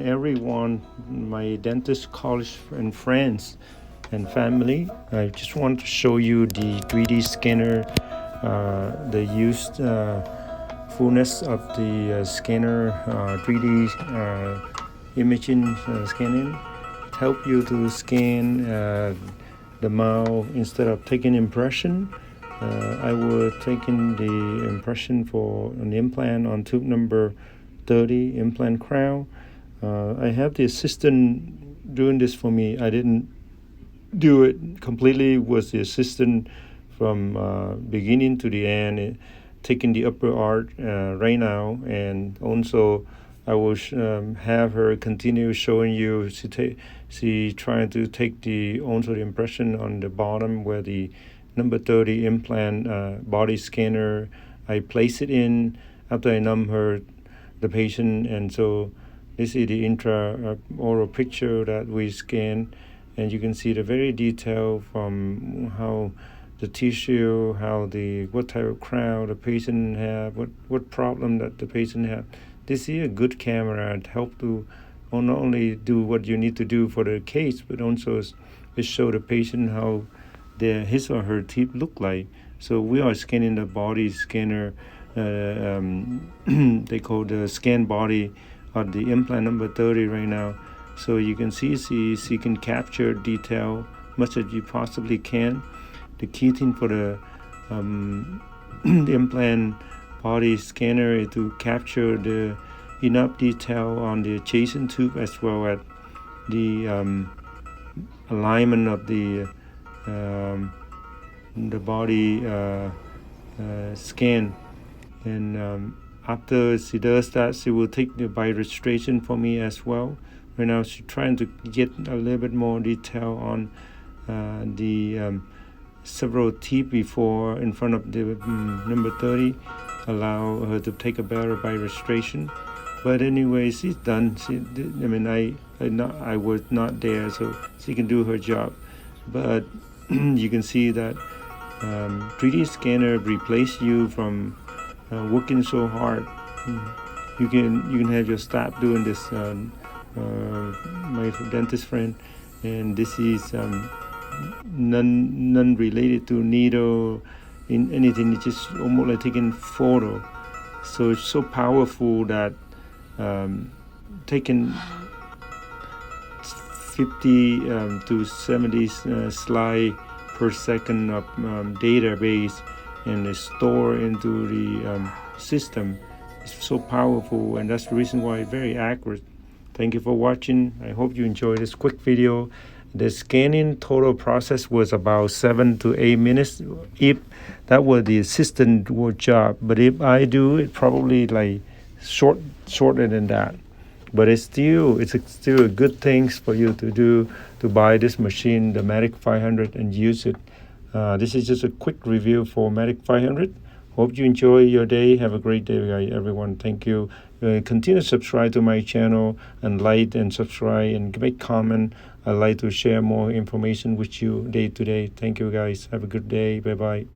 everyone, my dentist colleagues and friends and family. I just want to show you the 3D scanner, the used fullness of the scanner, 3D imaging scanning. It helps you to scan the mouth instead of taking impression. I was taking the impression for an implant on tube number 30 implant crown. I have the assistant doing this for me. I didn't do it completely. Was the assistant from beginning to the end, taking the upper arch right now, and also I will have her continue showing you. She trying to take the also the impression on the bottom where the number 30 implant body scanner. I place it in after I numb the patient, and so this is the intraoral picture that we scan, and you can see the very detail from how the tissue, what type of crown the patient have, what problem that the patient have. This is a good camera to help to not only do what you need to do for the case, but also it show the patient how his or her teeth look like. So we are scanning the body scanner. They call the scan body of the implant number 30 right now. So you can see she can capture detail much as you possibly can. The key thing for the implant body scanner is to capture the enough detail on the adjacent tube as well as the alignment of the body scan. And after she does that, she will take the by registration for me as well. Right now she's trying to get a little bit more detail on the several teeth before in front of the number 30, allow her to take a better by registration. But anyway, she's done. I was not there, so she can do her job. But you can see that 3D scanner replace you from working so hard. You can have your staff doing this. My dentist friend, and this is none related to needle in anything. It's just almost like taking photo. So it's so powerful that taking 50 to 70 slide per second of database and store into the system. It's so powerful, and that's the reason why it's very accurate. Thank you for watching. I hope you enjoyed this quick video. The scanning total process was about 7 to 8 minutes if that was the assistant job. But if I do it, probably like shorter than that. But it's still a good thing for you to do, to buy this machine, the Medit 500, and use it. This is just a quick review for Medit 500. Hope you enjoy your day. Have a great day, everyone. Thank you. Continue to subscribe to my channel and like and subscribe and make comment. I like to share more information with you day to day. Thank you, guys. Have a good day. Bye-bye.